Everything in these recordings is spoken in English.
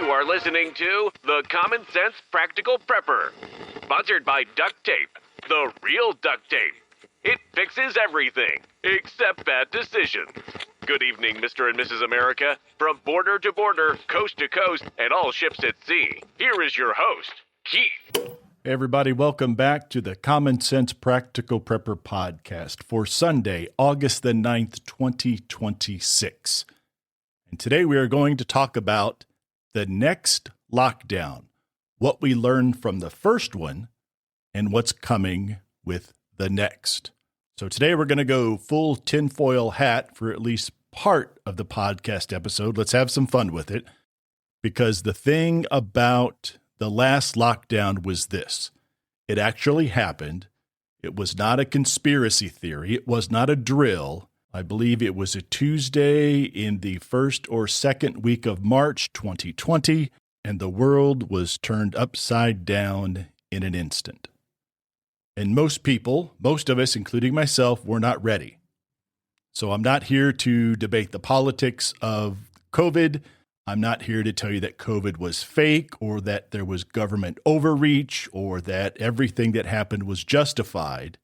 You are listening to The Common Sense Practical Prepper, sponsored by Duct Tape, the real duct tape. It fixes everything, except bad decisions. Good evening, Mr. and Mrs. America. From border to border, coast to coast, and all ships at sea, here is your host, Keith. Hey everybody, welcome back to the Common Sense Practical Prepper podcast for Sunday, August the 9th, 2026. And today we are going to talk about the next lockdown, what we learned from the first one, and what's coming with the next. So today we're going to go full tinfoil hat for at least part of the podcast episode. Let's have some fun with it, because the thing about the last lockdown was this. It actually happened. It was not a conspiracy theory. It was not a drill. I believe it was a Tuesday in the first or second week of March 2020, and the world was turned upside down in an instant. And most people, most of us, including myself, were not ready. So I'm not here to debate the politics of COVID. I'm not here to tell you that COVID was fake or that there was government overreach or that everything that happened was justified.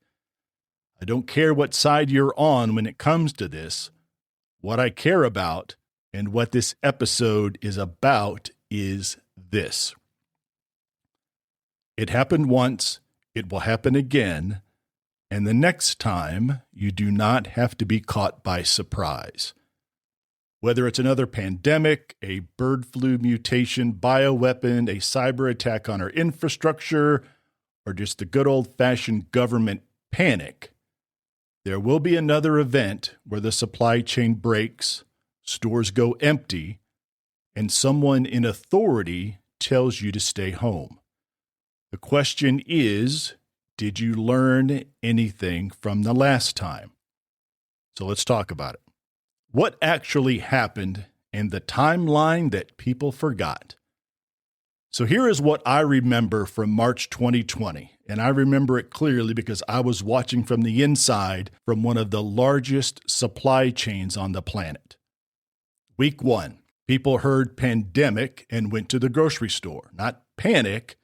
I don't care what side you're on when it comes to this. What I care about and what this episode is about is this. It happened once, it will happen again, and the next time you do not have to be caught by surprise. Whether it's another pandemic, a bird flu mutation, bioweapon, a cyber attack on our infrastructure, or just a good old-fashioned government panic, there will be another event where the supply chain breaks, stores go empty, and someone in authority tells you to stay home. The question is, did you learn anything from the last time? So let's talk about it. What actually happened and the timeline that people forgot? So here is what I remember from March 2020, and I remember it clearly because I was watching from the inside from one of the largest supply chains on the planet. Week 1, people heard pandemic and went to the grocery store. Not panic,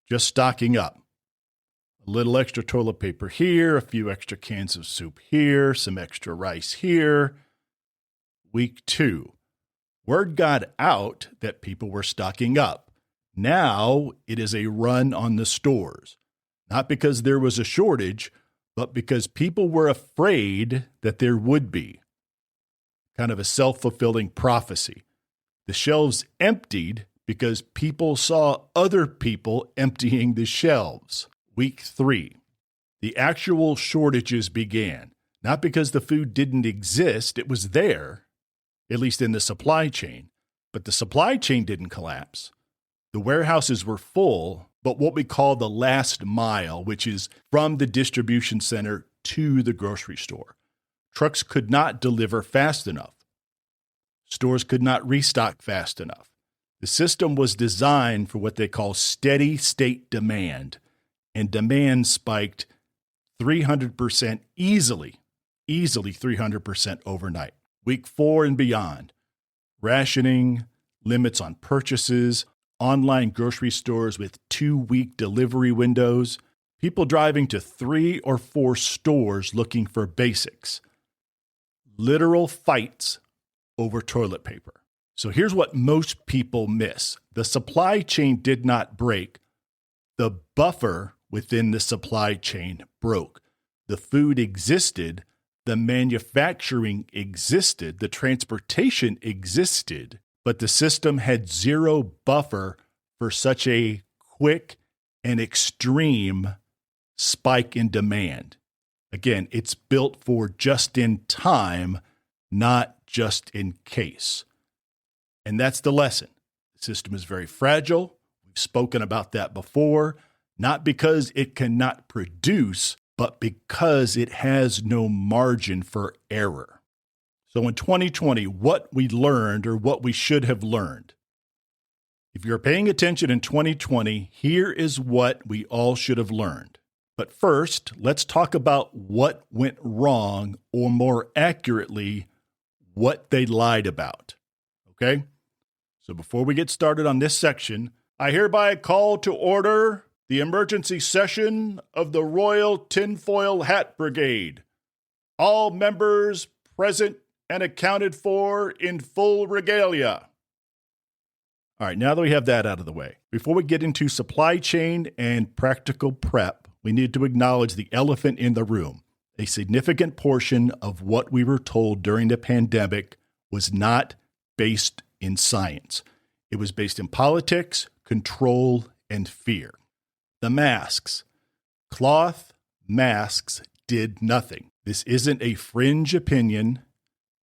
just stocking up. A little extra toilet paper here, a few extra cans of soup here, some extra rice here. Week 2, word got out that people were stocking up. Now it is a run on the stores, not because there was a shortage, but because people were afraid that there would be. Kind of a self-fulfilling prophecy. The shelves emptied because people saw other people emptying the shelves. Week 3, the actual shortages began, not because the food didn't exist, it was there, at least in the supply chain, but the supply chain didn't collapse. The warehouses were full, but what we call the last mile, which is from the distribution center to the grocery store. Trucks could not deliver fast enough. Stores could not restock fast enough. The system was designed for what they call steady state demand, and demand spiked 300% easily 300% overnight. Week 4 and beyond, rationing, limits on purchases, online grocery stores with 2-week delivery windows, people driving to 3 or 4 stores looking for basics, literal fights over toilet paper. So here's what most people miss. The supply chain did not break. The buffer within the supply chain broke. The food existed. The manufacturing existed, the transportation existed, but the system had zero buffer for such a quick and extreme spike in demand. Again, it's built for just in time, not just in case. And that's the lesson. The system is very fragile. We've spoken about that before, not because it cannot produce, but because it has no margin for error. So in 2020, what we learned or what we should have learned. If you're paying attention in 2020, here is what we all should have learned. But first, let's talk about what went wrong, or more accurately, what they lied about. Okay? So before we get started on this section, I hereby call to order the emergency session of the Royal Tinfoil Hat Brigade. All members present and accounted for in full regalia. All right, now that we have that out of the way, before we get into supply chain and practical prep, we need to acknowledge the elephant in the room. A significant portion of what we were told during the pandemic was not based in science. It was based in politics, control, and fear. The masks. Cloth masks did nothing. This isn't a fringe opinion.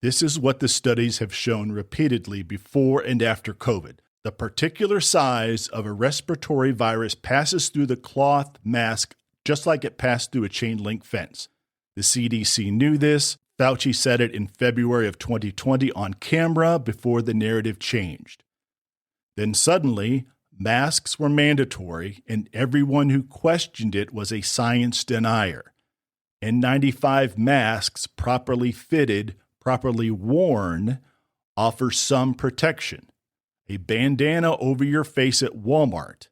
This is what the studies have shown repeatedly before and after COVID. The particular size of a respiratory virus passes through the cloth mask just like it passed through a chain link fence. The CDC knew this. Fauci said it in February of 2020 on camera before the narrative changed. Then suddenly, masks were mandatory, and everyone who questioned it was a science denier. N95 masks, properly fitted, properly worn, offer some protection. A bandana over your face at Walmart,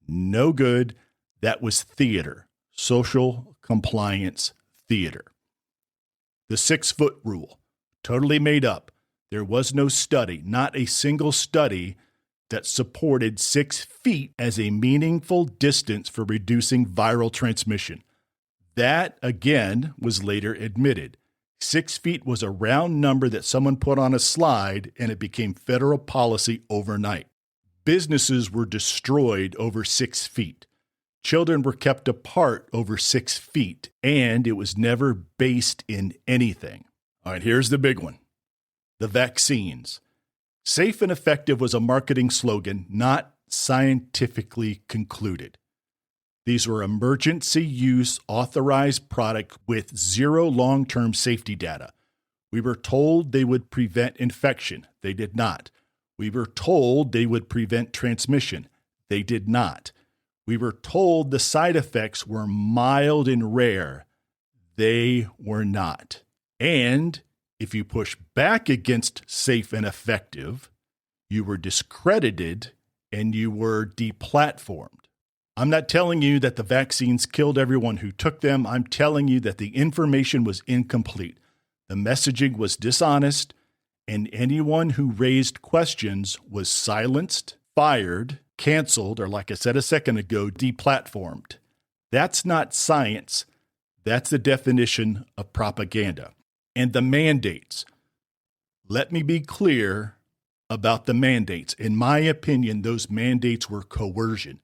no good. That was theater, social compliance theater. The 6-foot rule, totally made up. There was no study, not a single study, that supported 6 feet as a meaningful distance for reducing viral transmission. That, again, was later admitted. 6 feet was a round number that someone put on a slide, and it became federal policy overnight. Businesses were destroyed over 6 feet. Children were kept apart over 6 feet, and it was never based in anything. All right, here's the big one. The vaccines. Safe and effective was a marketing slogan, not scientifically concluded. These were emergency use authorized products with zero long-term safety data. We were told they would prevent infection. They did not. We were told they would prevent transmission. They did not. We were told the side effects were mild and rare. They were not. And if you push back against safe and effective, you were discredited and you were deplatformed. I'm not telling you that the vaccines killed everyone who took them. I'm telling you that the information was incomplete. The messaging was dishonest, and anyone who raised questions was silenced, fired, canceled, or like I said a second ago, deplatformed. That's not science. That's the definition of propaganda. And the mandates. Let me be clear about the mandates. In my opinion, those mandates were coercion.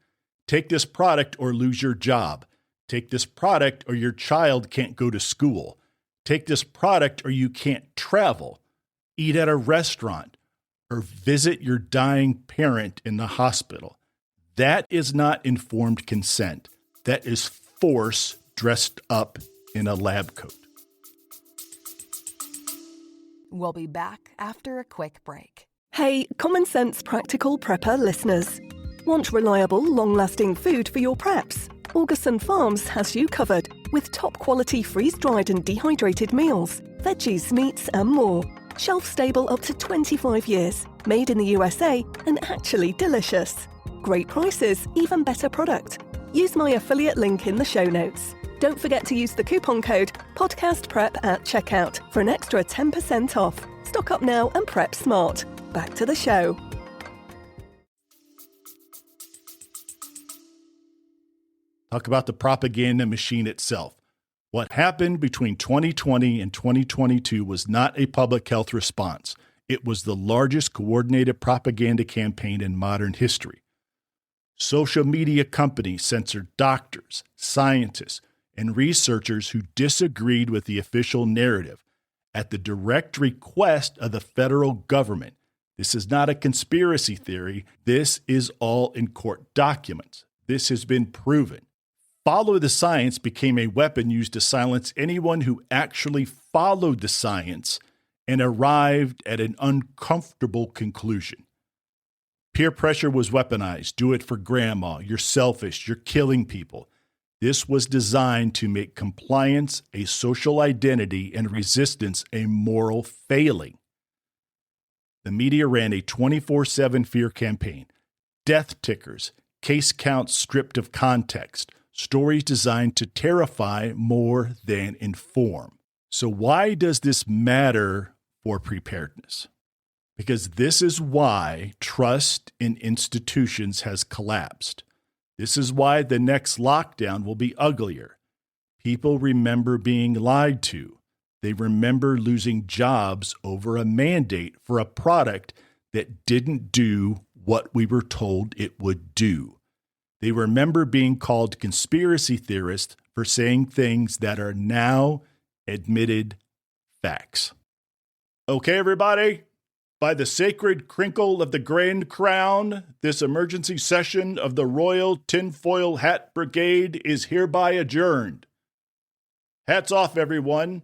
Take this product or lose your job. Take this product or your child can't go to school. Take this product or you can't travel, eat at a restaurant, or visit your dying parent in the hospital. That is not informed consent. That is force dressed up in a lab coat. We'll be back after a quick break. Hey, Common Sense Practical Prepper listeners. Want reliable, long-lasting food for your preps? Augustin Farms has you covered with top-quality freeze-dried and dehydrated meals, veggies, meats and more. Shelf-stable up to 25 years, made in the USA and actually delicious. Great prices, even better product. Use my affiliate link in the show notes. Don't forget to use the coupon code PODCASTPREP at checkout for an extra 10% off. Stock up now and prep smart. Back to the show. Talk about the propaganda machine itself. What happened between 2020 and 2022 was not a public health response. It was the largest coordinated propaganda campaign in modern history. Social media companies censored doctors, scientists, and researchers who disagreed with the official narrative at the direct request of the federal government. This is not a conspiracy theory. This is all in court documents. This has been proven. Follow the science became a weapon used to silence anyone who actually followed the science and arrived at an uncomfortable conclusion. Peer pressure was weaponized. Do it for grandma. You're selfish. You're killing people. This was designed to make compliance a social identity and resistance a moral failing. The media ran a 24/7 fear campaign, death tickers, case counts stripped of context, stories designed to terrify more than inform. So why does this matter for preparedness? Because this is why trust in institutions has collapsed. This is why the next lockdown will be uglier. People remember being lied to. They remember losing jobs over a mandate for a product that didn't do what we were told it would do. They remember being called conspiracy theorists for saying things that are now admitted facts. Okay, everybody, by the sacred crinkle of the Grand Crown, this emergency session of the Royal Tinfoil Hat Brigade is hereby adjourned. Hats off, everyone,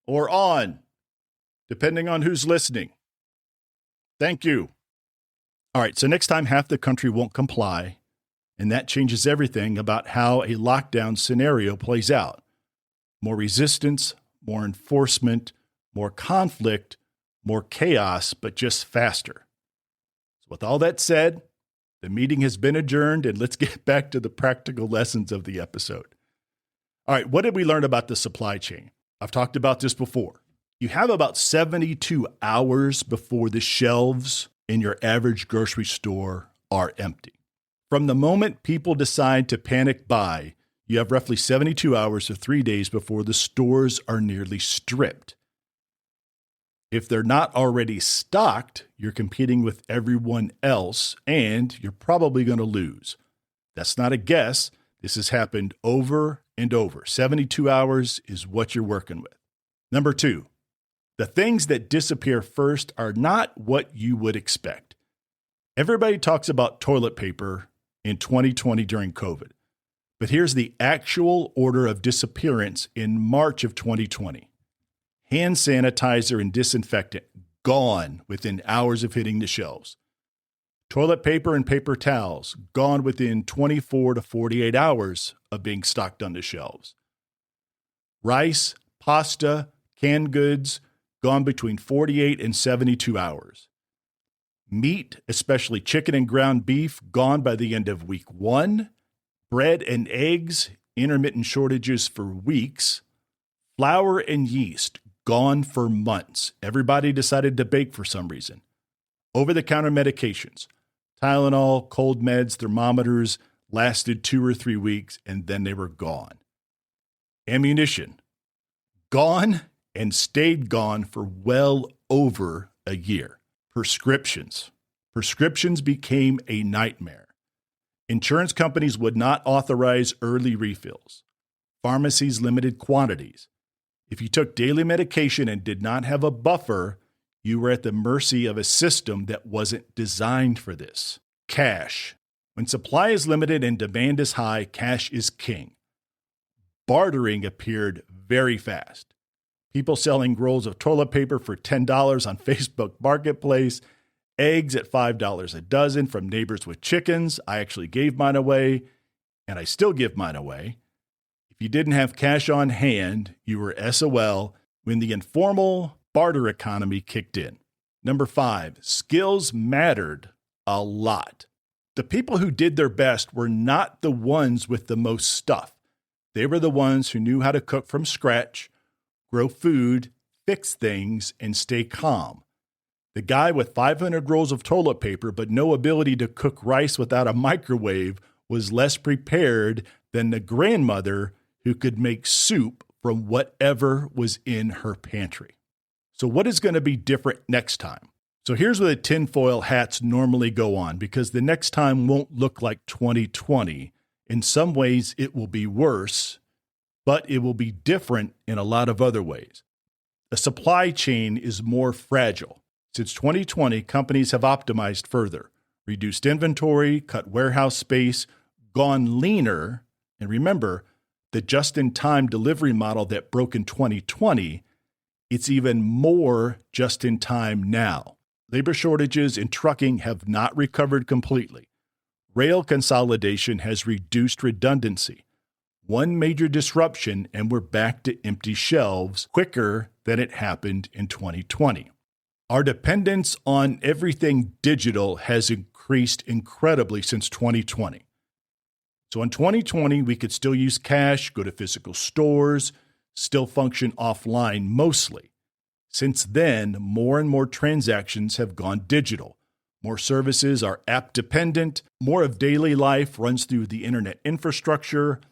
or on, depending on who's listening. Thank you. All right, so next time half the country won't comply, and that changes everything about how a lockdown scenario plays out. More resistance, more enforcement, more conflict, more chaos, but just faster. So with all that said, the meeting has been adjourned, and let's get back to the practical lessons of the episode. All right, what did we learn about the supply chain? I've talked about this before. You have about 72 hours before the shelves in your average grocery store are empty. From the moment people decide to panic buy, you have roughly 72 hours to 3 days before the stores are nearly stripped. If they're not already stocked, you're competing with everyone else, and you're probably going to lose. That's not a guess. This has happened over and over. 72 hours is what you're working with. Number 2, the things that disappear first are not what you would expect. Everybody talks about toilet paper in 2020 during COVID, but here's the actual order of disappearance in March of 2020. Hand sanitizer and disinfectant gone within hours of hitting the shelves. Toilet paper and paper towels gone within 24 to 48 hours of being stocked on the shelves. Rice, pasta, canned goods gone between 48 and 72 hours. Meat, especially chicken and ground beef, gone by the end of week 1. Bread and eggs, intermittent shortages for weeks. Flour and yeast, gone for months. Everybody decided to bake for some reason. Over-the-counter medications, Tylenol, cold meds, thermometers, lasted 2 or 3 weeks, and then they were gone. Ammunition, gone and stayed gone for well over a year. Prescriptions became a nightmare. Insurance companies would not authorize early refills. Pharmacies limited quantities. If you took daily medication and did not have a buffer, you were at the mercy of a system that wasn't designed for this. Cash. When supply is limited and demand is high, cash is king. Bartering appeared very fast. People selling rolls of toilet paper for $10 on Facebook Marketplace, eggs at $5 a dozen from neighbors with chickens. I actually gave mine away, and I still give mine away. If you didn't have cash on hand, you were SOL when the informal barter economy kicked in. Number 5, skills mattered a lot. The people who did their best were not the ones with the most stuff. They were the ones who knew how to cook from scratch, grow food, fix things, and stay calm. The guy with 500 rolls of toilet paper but no ability to cook rice without a microwave was less prepared than the grandmother who could make soup from whatever was in her pantry. So what is going to be different next time? So here's where the tinfoil hats normally go on, because the next time won't look like 2020. In some ways, it will be worse, but it will be different in a lot of other ways. The supply chain is more fragile. Since 2020, companies have optimized further, reduced inventory, cut warehouse space, gone leaner, and remember, the just-in-time delivery model that broke in 2020, it's even more just-in-time now. Labor shortages in trucking have not recovered completely. Rail consolidation has reduced redundancy. One major disruption, and we're back to empty shelves quicker than it happened in 2020. Our dependence on everything digital has increased incredibly since 2020. So in 2020, we could still use cash, go to physical stores, still function offline mostly. Since then, more and more transactions have gone digital. More services are app dependent. More of daily life runs through the internet infrastructure.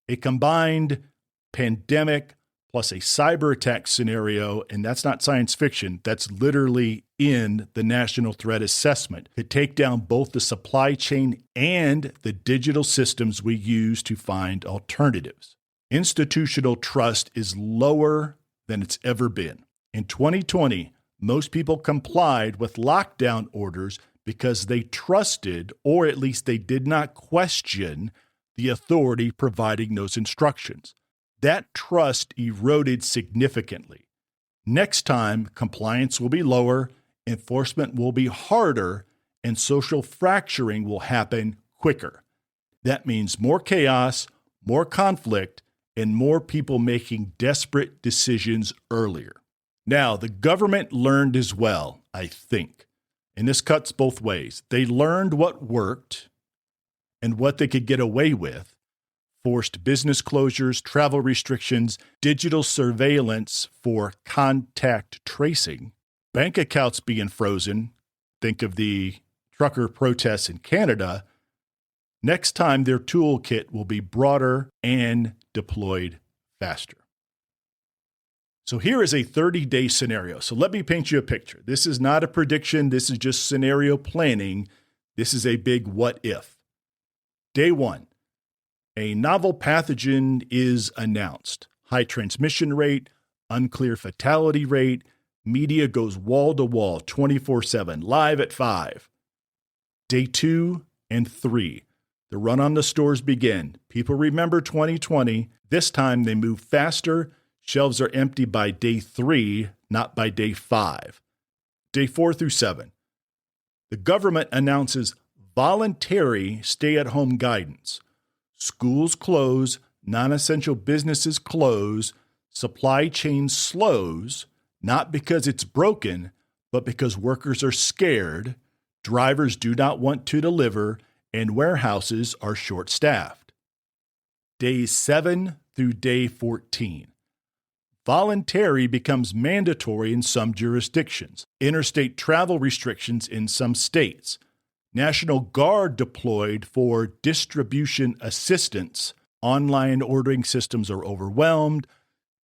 A combined pandemic plus a cyber attack scenario, and that's not science fiction, that's literally in the National Threat Assessment, to take down both the supply chain and the digital systems we use to find alternatives. Institutional trust is lower than it's ever been. In 2020, most people complied with lockdown orders because they trusted, or at least they did not question, the authority providing those instructions. That trust eroded significantly. Next time, compliance will be lower, enforcement will be harder, and social fracturing will happen quicker. That means more chaos, more conflict, and more people making desperate decisions earlier. Now, the government learned as well, I think, and this cuts both ways. They learned what worked and what they could get away with. Forced business closures, travel restrictions, digital surveillance for contact tracing, bank accounts being frozen. Think of the trucker protests in Canada. Next time, their toolkit will be broader and deployed faster. So here is a 30-day scenario. So let me paint you a picture. This is not a prediction. This is just scenario planning. This is a big what if. Day 1. A novel pathogen is announced. High transmission rate, unclear fatality rate, media goes wall to wall, 24/7, live at 5. Day 2 and 3. The run on the stores begin. People remember 2020. This time they move faster. Shelves are empty by day 3, not by day 5. Day 4 through 7. The government announces voluntary stay-at-home guidance. Schools close, non-essential businesses close, supply chain slows, not because it's broken, but because workers are scared, drivers do not want to deliver, and warehouses are short-staffed. Days 7 through day 14. Voluntary becomes mandatory in some jurisdictions. Interstate travel restrictions in some states. National Guard deployed for distribution assistance. Online ordering systems are overwhelmed.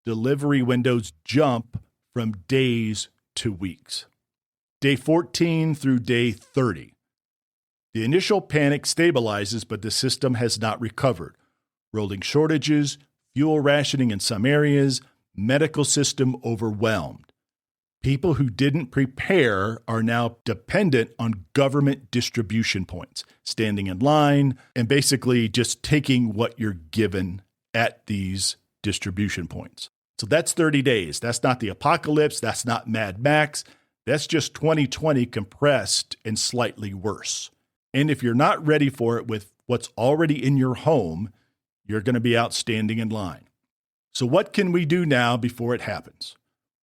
Delivery windows jump from days to weeks. Day 14 through day 30. The initial panic stabilizes, but the system has not recovered. Rolling shortages, fuel rationing in some areas, medical system overwhelmed. People who didn't prepare are now dependent on government distribution points, standing in line, and basically just taking what you're given at these distribution points. So that's 30 days. That's not the apocalypse. That's not Mad Max. That's just 2020 compressed and slightly worse. And if you're not ready for it with what's already in your home, you're going to be out standing in line. So what can we do now before it happens?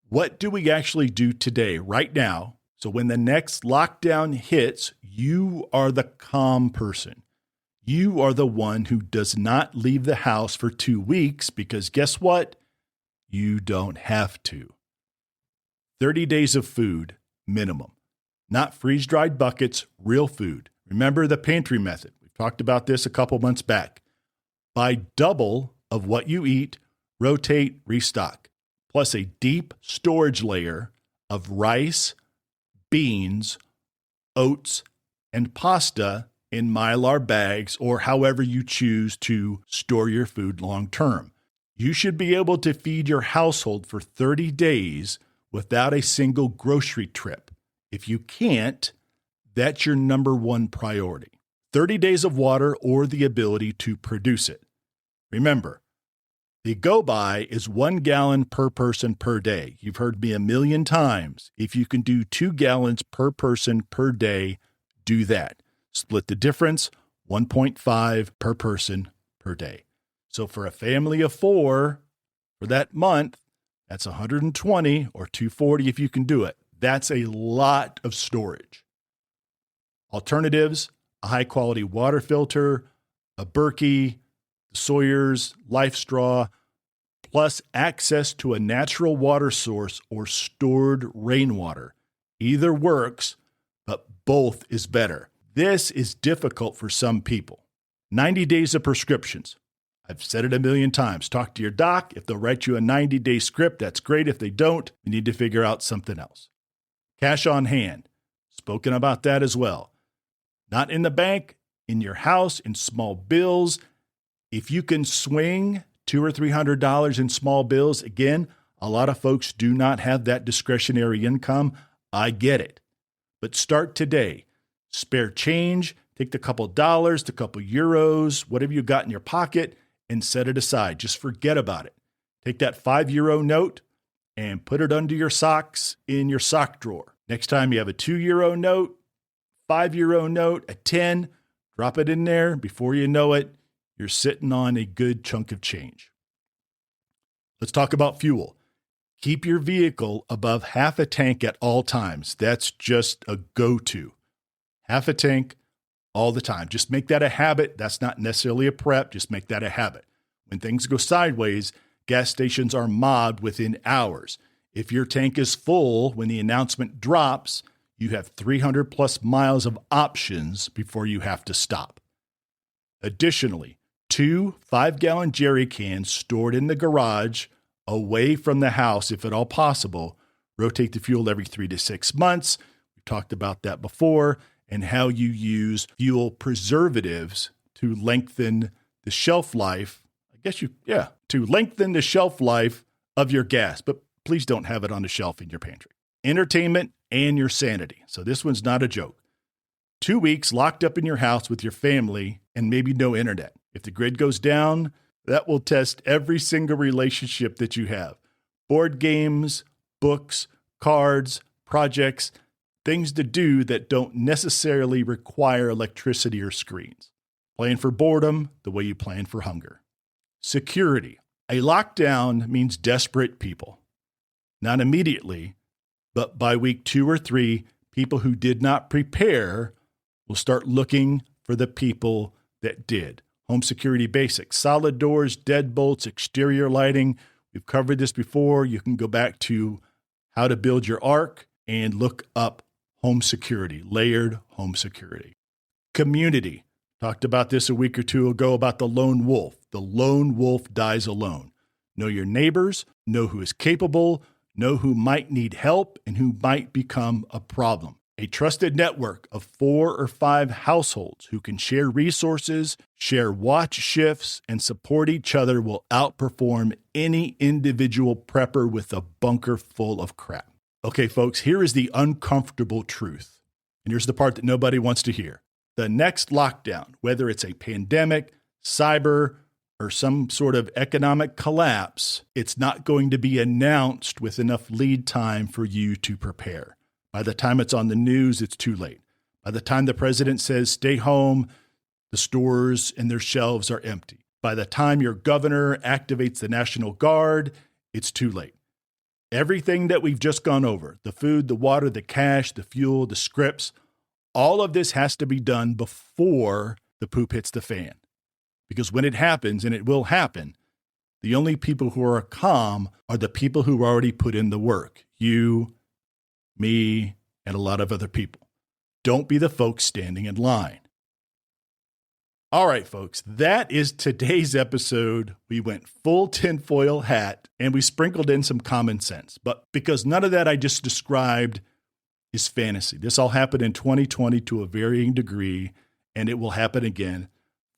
What do we actually do today, right now? So when the next lockdown hits, you are the calm person. You are the one who does not leave the house for 2 weeks because guess what? You don't have to. 30 days of food, minimum. Not freeze-dried buckets, real food. Remember the pantry method. We've talked about this a couple months back. Buy double of what you eat, rotate, restock. Plus a deep storage layer of rice, beans, oats, and pasta in Mylar bags or however you choose to store your food long term. You should be able to feed your household for 30 days without a single grocery trip. If you can't, that's your number one priority. 30 days of water or the ability to produce it. Remember, the go-by is 1 gallon per person per day. You've heard me a million times. If you can do 2 gallons per person per day, do that. Split the difference, 1.5 per person per day. So for a family of 4, for that month, that's 120 or 240 if you can do it. That's a lot of storage. Alternatives, a high-quality water filter, a Berkey, Sawyer's, Life Straw, plus access to a natural water source or stored rainwater. Either works, but both is better. This is difficult for some people. 90 days of prescriptions. I've said it a million times. Talk to your doc. If they'll write you a 90-day script, that's great. If they don't, you need to figure out something else. Cash on hand. Spoken about that as well. Not in the bank, in your house, in small bills. If you can swing $200 or $300 in small bills, again, a lot of folks do not have that discretionary income. I get it. But start today. Spare change, take the couple dollars, the couple euros, whatever you got in your pocket, and set it aside. Just forget about it. Take that €5 note and put it under your socks in your sock drawer. Next time you have a €2 note, €5 note, a 10, drop it in there. Before you know it, you're sitting on a good chunk of change. Let's talk about fuel. Keep your vehicle above half a tank at all times. That's just a go-to. Half a tank all the time. Just make that a habit. That's not necessarily a prep. Just make that a habit. When things go sideways, gas stations are mobbed within hours. If your tank is full when the announcement drops, you have 300 plus miles of options before you have to stop. Additionally, 2 5-gallon jerry cans stored in the garage away from the house, if at all possible. Rotate the fuel every 3 to 6 months. We talked about that before, and how you use fuel preservatives to lengthen the shelf life. To lengthen the shelf life of your gas, but please don't have it on the shelf in your pantry. Entertainment and your sanity. So this one's not a joke. 2 weeks locked up in your house with your family and maybe no internet. If the grid goes down, that will test every single relationship that you have. Board games, books, cards, projects, things to do that don't necessarily require electricity or screens. Plan for boredom the way you plan for hunger. Security. A lockdown means desperate people. Not immediately, but by week 2 or 3, people who did not prepare will start looking for the people that did. Home security basics, solid doors, deadbolts, exterior lighting. We've covered this before. You can go back to how to build your ark and look up home security, layered home security. Community. Talked about this a week or two ago about the lone wolf. The lone wolf dies alone. Know your neighbors, know who is capable, know who might need help and who might become a problem. A trusted network of 4 or 5 households who can share resources, share watch shifts, and support each other will outperform any individual prepper with a bunker full of crap. Okay, folks, here is the uncomfortable truth. And here's the part that nobody wants to hear. The next lockdown, whether it's a pandemic, cyber, or some sort of economic collapse, it's not going to be announced with enough lead time for you to prepare. By the time it's on the news, it's too late. By the time the president says stay home, the stores and their shelves are empty. By the time your governor activates the National Guard, it's too late. Everything that we've just gone over, the food, the water, the cash, the fuel, the scripts, all of this has to be done before the poop hits the fan. Because when it happens, and it will happen, the only people who are calm are the people who already put in the work. You, me, and a lot of other people. Don't be the folks standing in line. All right, folks, that is today's episode. We went full tinfoil hat and we sprinkled in some common sense. But because none of that I just described is fantasy. This all happened in 2020 to a varying degree, and it will happen again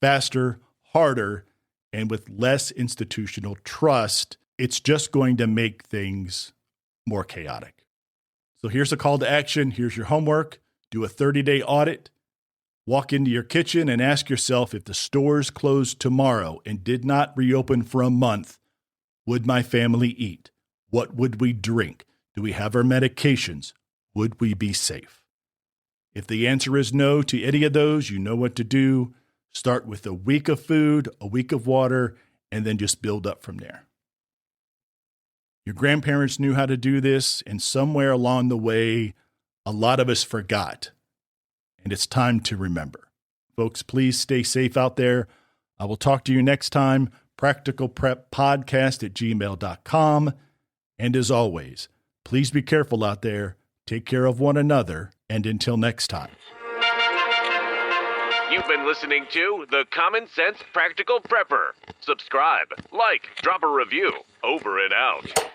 faster, harder, and with less institutional trust. It's just going to make things more chaotic. So here's a call to action. Here's your homework. Do a 30-day audit. Walk into your kitchen and ask yourself, if the stores closed tomorrow and did not reopen for a month, would my family eat? What would we drink? Do we have our medications? Would we be safe? If the answer is no to any of those, you know what to do. Start with a week of food, a week of water, and then just build up from there. Your grandparents knew how to do this, and somewhere along the way, a lot of us forgot. And it's time to remember. Folks, please stay safe out there. I will talk to you next time. practicalpreppodcast@gmail.com. And as always, please be careful out there. Take care of one another. And until next time. You've been listening to The Common Sense Practical Prepper. Subscribe, like, drop a review. Over and out.